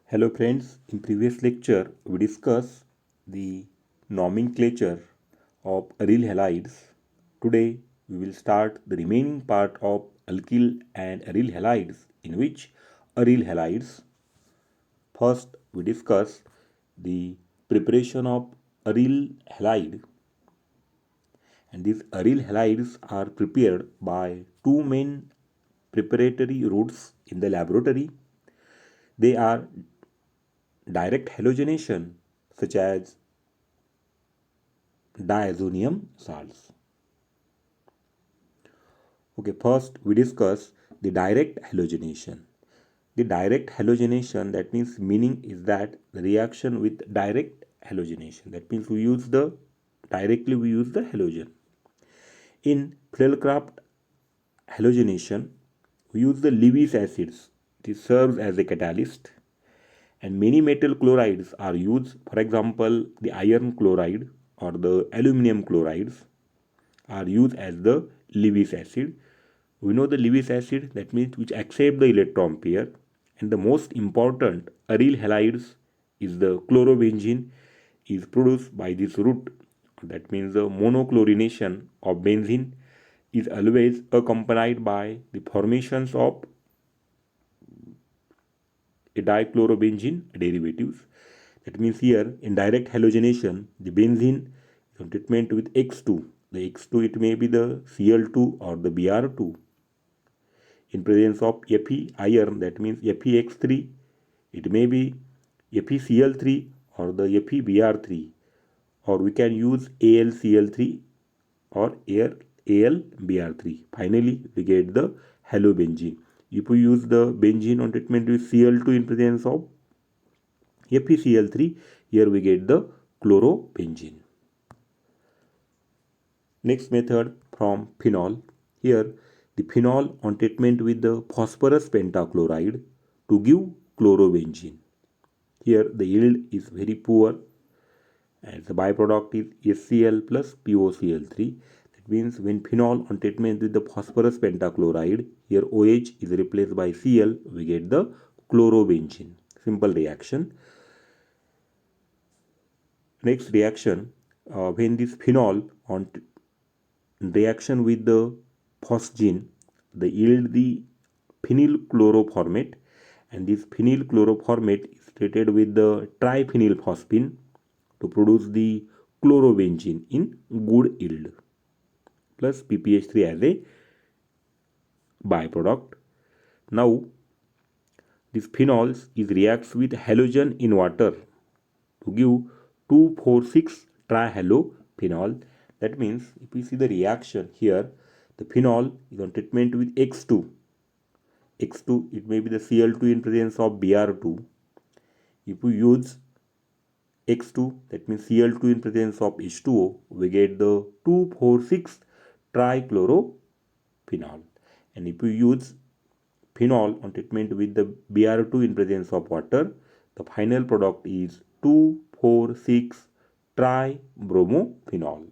Hello friends, in previous lecture we discussed the nomenclature of aryl halides. Today we will start the remaining part of alkyl and aryl halides in which aryl halides. First we discuss the preparation of aryl halide, and these aryl halides are prepared by two main preparatory routes in the laboratory. They are direct halogenation such as diazonium salts. Okay, first we discuss the direct halogenation. The direct halogenation, that means meaning is that the reaction with direct halogenation. That means we use the halogen. In Friedel-Crafts halogenation, we use the Lewis acids. It serves as a catalyst, and many metal chlorides are used. For example, the iron chloride or the aluminum chlorides are used as the Lewis acid. We know the Lewis acid, that means which accept the electron pair, and the most important aryl halides is the chlorobenzene is produced by this route. That means the monochlorination of benzene is always accompanied by the formations of a dichlorobenzene derivatives. That means here in direct halogenation, the benzene is on treatment with X2. The X2, it may be the Cl2 or the Br2. In presence of Fe iron, that means FeX3, it may be FeCl3 or the FeBr3, or we can use AlCl3 or AlBr3. Finally, we get the halobenzene. If we use the benzene on treatment with Cl2 in presence of FeCl3, here we get the chlorobenzene. Next method from phenol. Here the phenol on treatment with the phosphorus pentachloride to give chlorobenzene. Here the yield is very poor, and the byproduct is HCl plus POCl3. That means when phenol on treatment with the phosphorus pentachloride, here OH is replaced by Cl, we get the chlorobenzene. Simple reaction. Next reaction, when this phenol on reaction with the phosgene, they yield the phenyl chloroformate, and this phenyl chloroformate is treated with the triphenylphosphine to produce the chlorobenzene in good yield plus PPH3 as a byproduct. Now this phenols is reacts with halogen in water to give 2,4,6 trihalophenol. That means if we see the reaction here, the phenol is on treatment with X2. X2, it may be the Cl2 in presence of Br2. If we use X2, that means Cl2 in presence of H2O, we get the 2,4,6 trichlorophenol. And if we use phenol on treatment with the Br2 in presence of water, the final product is 2,4,6 tribromophenol.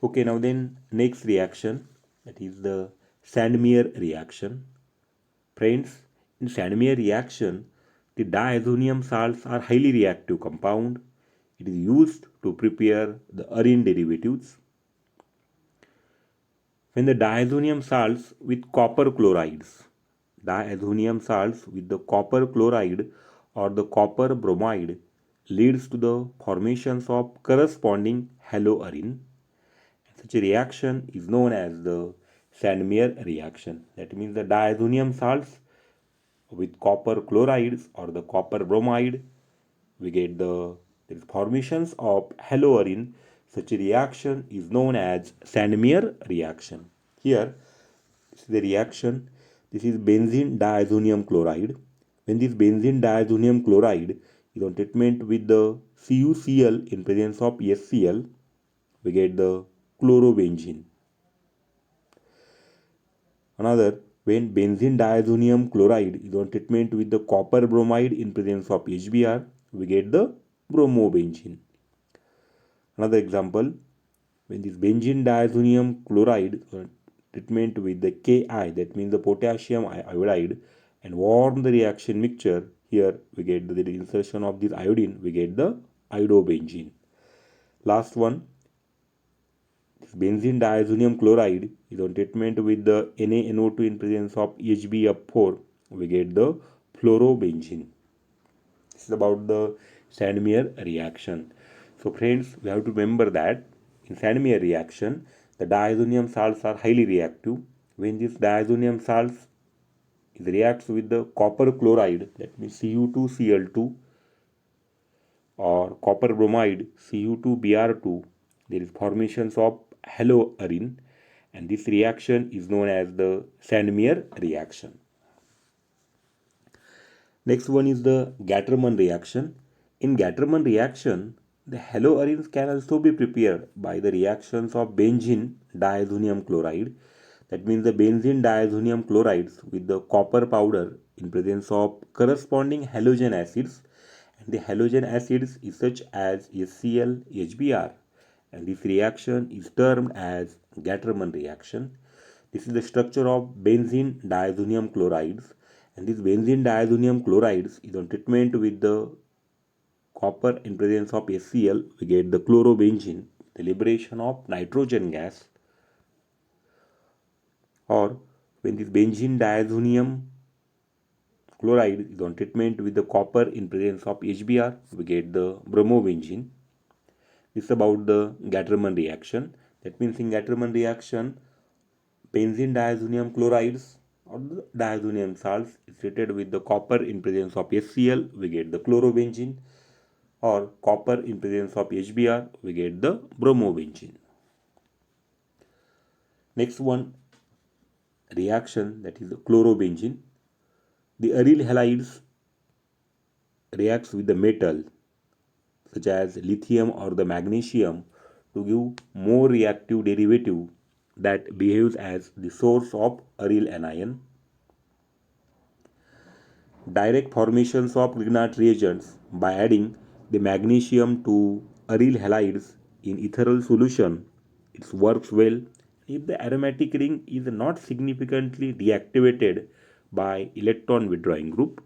Okay, now then next reaction, that is the Sandmeyer reaction. Friends, in Sandmeyer reaction, the diazonium salts are highly reactive compound. It is used to prepare the arene derivatives. When the diazonium salts with copper chlorides, diazonium salts with the copper chloride or the copper bromide leads to the formations of corresponding haloarene. Such a reaction is known as the Sandmeyer reaction. That means the diazonium salts with copper chlorides or the copper bromide, we get the formations of haloarene. Such a reaction is known as Sandmeyer reaction. Here, this is the reaction. This is benzene diazonium chloride. When this benzene diazonium chloride is on treatment with the CuCl in presence of HCl, we get the chlorobenzene. Another, when benzene diazonium chloride is on treatment with the copper bromide in presence of HBr, we get the bromobenzene. Another example, when this benzene diazonium chloride treatment with the Ki, that means the potassium iodide, and warm the reaction mixture. Here we get the insertion of this iodine, we get the iodobenzene. Last one, this benzene diazonium chloride is on treatment with the NaNO2 in presence of HbF4, we get the fluorobenzene. This is about the Sandmeyer reaction. So friends, we have to remember that in Sandmeyer reaction, the diazonium salts are highly reactive. When these diazonium salts reacts with the copper chloride, that means Cu2Cl2, or copper bromide Cu2Br2, there is formations of haloarine, and this reaction is known as the Sandmeyer reaction. Next one is the Gattermann reaction. In Gattermann reaction, the haloarines can also be prepared by the reactions of benzene diazonium chloride. That means the benzene diazonium chlorides with the copper powder in presence of corresponding halogen acids, and the halogen acids is such as HCl, HBr, and this reaction is termed as Gattermann reaction. This is the structure of benzene diazonium chlorides, and this benzene diazonium chlorides is on treatment with the copper in presence of HCl, we get the chlorobenzene, the liberation of nitrogen gas, or when this benzene diazonium chloride is on treatment with the copper in presence of HBr, we get the bromobenzene. This is about the Gattermann reaction. That means in Gattermann reaction, benzene diazonium chlorides or the diazonium salts is treated with the copper in presence of HCl, we get the chlorobenzene, or copper in presence of HBr, we get the bromobenzene. Next one reaction, that is the chlorobenzene. The aryl halides reacts with the metal such as lithium or the magnesium to give more reactive derivative that behaves as the source of aryl anion. Direct formations of Grignard reagents by adding the magnesium to aryl halides in ethereal solution, it works well if the aromatic ring is not significantly deactivated by electron withdrawing group.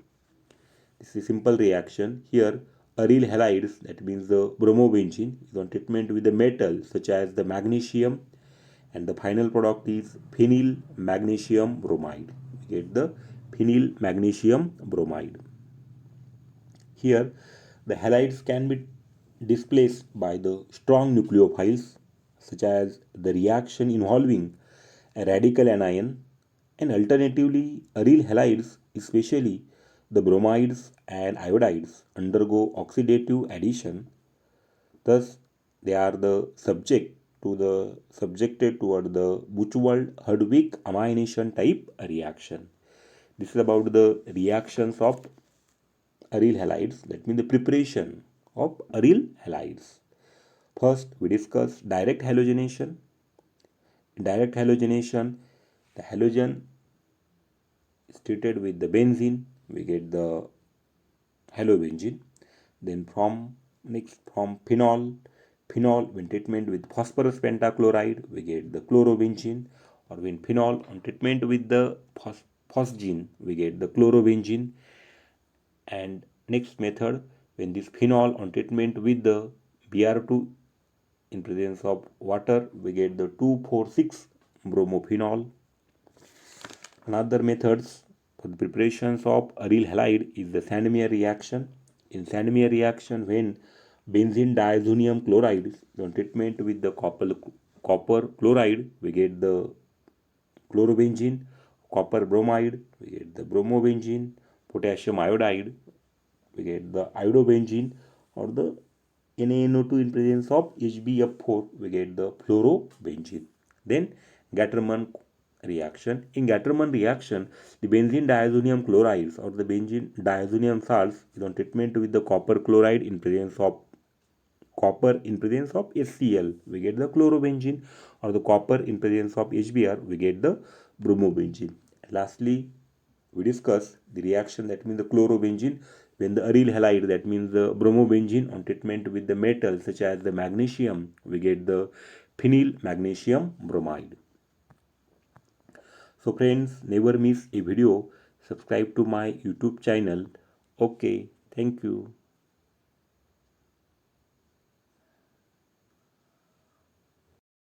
This is a simple reaction. Here aryl halides, that means the bromobenzene, is on treatment with the metal such as the magnesium, and the final product is phenyl magnesium bromide. We get the phenyl magnesium bromide. Here the halides can be displaced by the strong nucleophiles such as the reaction involving a radical anion, and alternatively aryl halides, especially the bromides and iodides, undergo oxidative addition. Thus they are the subjected toward the Buchwald-Herdwig amination type reaction. This is about the reactions of aryl halides, that means the preparation of aryl halides. First we discuss direct halogenation. In direct halogenation, the halogen is treated with the benzene, we get the halobenzene. Then from phenol when treatment with phosphorus pentachloride, we get the chlorobenzene, or when phenol on treatment with the phosgene, we get the chlorobenzene. And next method, when this phenol on treatment with the Br2 in presence of water, we get the 2,4,6 bromophenol. Another methods for the preparations of aryl halide is the Sandmeyer reaction. In Sandmeyer reaction, when benzene diazonium chloride is on treatment with the copper chloride, we get the chlorobenzene. Copper bromide, we get the bromobenzene. Potassium iodide, we get the iodobenzene, or the NaNO2 in presence of HbF4, we get the fluorobenzene. Then Gattermann reaction. In Gattermann reaction, the benzene diazonium chlorides or the benzene diazonium salts is on treatment with the copper chloride in presence of HCl, we get the chlorobenzene, or the copper in presence of HBr, we get the bromobenzene. Lastly, we discuss the reaction, that means the chlorobenzene, when the aryl halide, that means the bromobenzene, on treatment with the metal such as the magnesium, we get the phenyl magnesium bromide. So friends, never miss a video. subscribe to my YouTube channel. Okay, thank you.